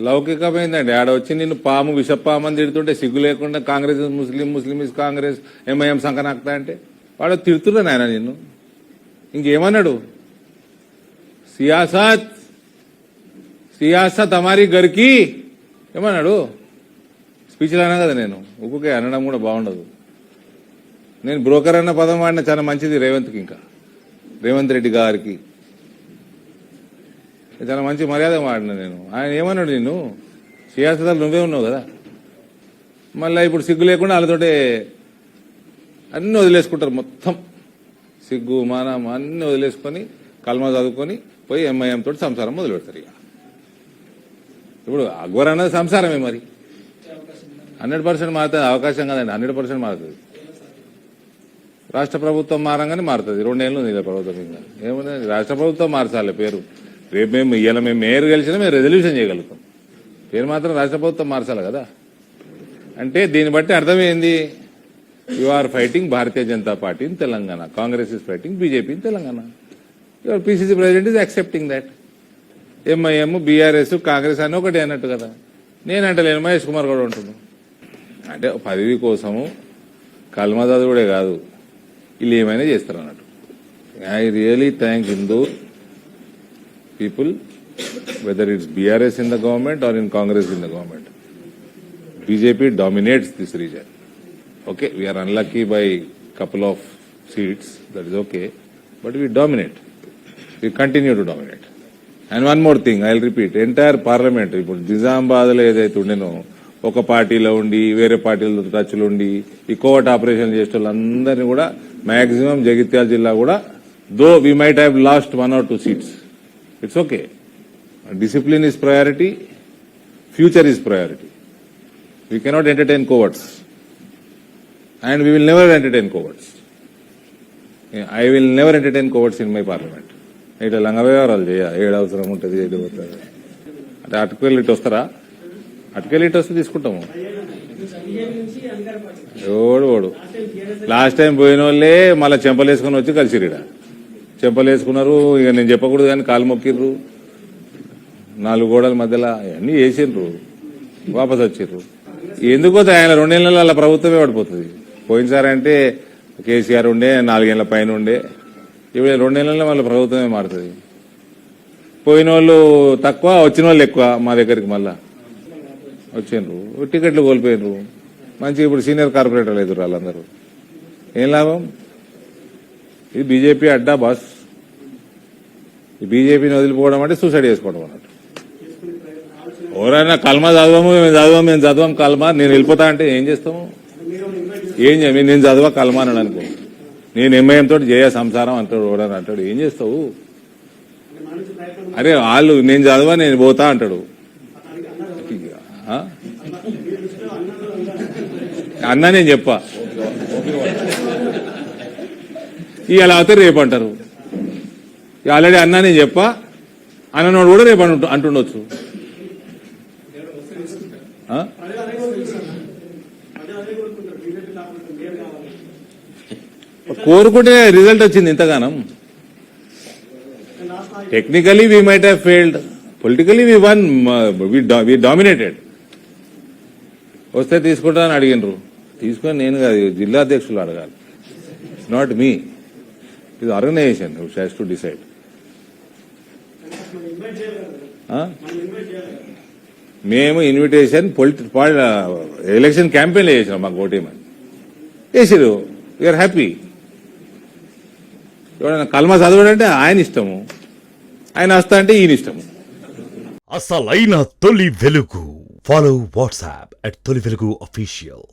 లౌకికమైందండి. ఆడ వచ్చి నిన్ను పాము విషపాము అని తిడుతుంటే సిగ్గు లేకుండా కాంగ్రెస్ ముస్లిం ఇస్ కాంగ్రెస్ ఎంఐఎం సంకనాక్తా అంటే వాడు తిడుతున్నా నాయన నిన్ను. ఇంకేమన్నాడు? సియాసత్ హమారీ గర్కి ఏమన్నాడు? స్పీచ్లు అన్నా కదా నేను. ఊకే అనడం కూడా బాగుండదు. నేను బ్రోకర్ అన్న పదం వాడిన చాలా మంచిది రేవంత్కి, ఇంకా రేవంత్ రెడ్డి గారికి చాలా మంచి మర్యాద వాడిన నేను. ఆయన ఏమన్నాడు? నిన్ను సియాసతలు నువ్వే ఉన్నావు కదా, మళ్ళీ ఇప్పుడు సిగ్గు లేకుండా వాళ్ళతోటే అన్ని వదిలేసుకుంటారు. మొత్తం సిగ్గు మానం అన్ని వదిలేసుకొని కల్మా చదువుకొని పోయి ఎంఐఎం తోటి సంసారం మొదలు పెడతారు. ఇక ఇప్పుడు అక్బర్ అన్నది సంసారమే. మరి 100% మారుతుంది. అవకాశం కదండి, 100% మారుతుంది. రాష్ట్ర ప్రభుత్వం మారంగానే మారుతుంది. 2 ఏళ్ళు ఉంది ప్రభుత్వం. ఇంకా ఏముంది, రాష్ట్ర ప్రభుత్వం మార్చాలి పేరు. రేపు మేము మేయర్ గెలిచినా మేము రెజల్యూషన్ చేయగలుగుతాం. పేరు మాత్రం రాష్ట్ర ప్రభుత్వం మార్చాలి కదా. అంటే దీన్ని బట్టి అర్థమైంది, you are fighting Bharatiya Janata Party in Telangana, Congress is fighting BJP in Telangana. Your PCC president is accepting that. MIM BRS Congress అని ఒకటి అన్నట్టు కదా. నేనంటలేను, మహేష్ కుమార్ కూడా ఉంటున్నాను. అంటే పదవి కోసము కల్మదాదు కూడా కాదు, వీళ్ళు ఏమైనా చేస్తారు అన్నట్టు. I really thank Hindu people, whether it's BRS in the government are in Congress in the government. BJP dominates this reason. Okay, we are unlucky by couple of seats, that is okay, but we dominate. We continue to dominate. And one more thing, I'll repeat, entire parliament, ఇప్పుడు నిజామాబాద్లో ఏదైతే ఉండేనో ఒక పార్టీలో ఉండి వేరే పార్టీలతో టచ్లు ఉండి ఈ కోవట్ ఆపరేషన్ చేసే వాళ్ళందరినీ కూడా మాక్సిమం జగిత్యాల జిల్లా కూడా, though we might have lost 1 or 2 seats, it's okay. Discipline is priority, future is priority. We cannot entertain cowards. And we will never entertain cowards. I will never entertain cowards in my parliament. ఇట్లా లంగవ్యవహారాలు చేయ ఏడు అవసరం ఉంటుంది, ఏడు పోతుంది అంటే అటుకెళ్ళి ఇటు వస్తారా? అటుకెళ్ళి ఇటు వస్తే తీసుకుంటాము. ఓడు లాస్ట్ టైం పోయిన వాళ్ళే మళ్ళీ చెంపలేసుకుని వచ్చి కలిసిరిడ. చెంపలేసుకున్నారు, ఇక నేను చెప్పకూడదు కానీ కాలు మొక్కిర్రు, 4 గోడల మధ్యలో అన్నీ వేసిండ్రు, వాపస్ వచ్చిర్రు. ఎందుకో ఆయన 2 ఏళ్ళ అలా ప్రభుత్వమే పడిపోతుంది. పోయినసారి అంటే కేసీఆర్ ఉండే 4 ఏళ్ల పైన ఉండే, ఇప్పుడు 2 ఏళ్లలో మళ్ళీ ప్రభుత్వమే మారుతుంది. పోయిన వాళ్ళు తక్కువ, వచ్చిన వాళ్ళు ఎక్కువ. మా దగ్గరికి మళ్ళా వచ్చిండ్రు, టికెట్లు కోల్పోయినరు. మంచి ఇప్పుడు సీనియర్ కార్పొరేటర్లు ఎదురు వాళ్ళందరూ. ఏం లాభం? ఇది బీజేపీ అడ్డా బాస్. ఈ బీజేపీని వదిలిపోవడం అంటే సూసైడ్ చేసుకోవడం అన్నట్టు. ఎవరైనా కల్మా మేము చదవం కల్మా, నేను వెళ్ళిపోతా అంటే ఏం చేస్తాము? నేను చదవా కల్మా అన్నాడు అనుకో, నేను ఎంఐఎం తోటి చేయ సంసారం అంటాడు. ఓడని అంటాడు, ఏం చేస్తావు? అరే వాళ్ళు నేను చదవా నేను పోతా అంటాడు. అన్నా నేను చెప్పా, ఇవాళ అవుతారు రేపు అంటారు. ఆల్రెడీ అన్నా నేను చెప్పా అన్నోడు కూడా రేపు అంటుండొచ్చు. కోరుకుంటే రిజల్ట్ వచ్చింది ఇంతగానం. Technically we might have failed, politically we won, we dominated. వస్తే తీసుకుంటానని అడిగినరు, తీసుకొని నేను కాదు జిల్లా అధ్యక్షులు అడగాలి. ఇట్స్ నాట్ మీ, ఇది organisation which has to decide. మేము ఇన్విటేషన్ ఎలక్షన్ క్యాంపెయిన్లో చేసినాం, మాకు ఓటేమని చేసిరు. We are happy. ఎవరైనా కల్మా చదవడంటే ఆయన ఇష్టము, ఆయన వస్తా అంటే ఈయన ఇష్టము. అసలైన తొలి వెలుగు. ఫాలో వాట్సాప్ @తొలి వెలుగు official.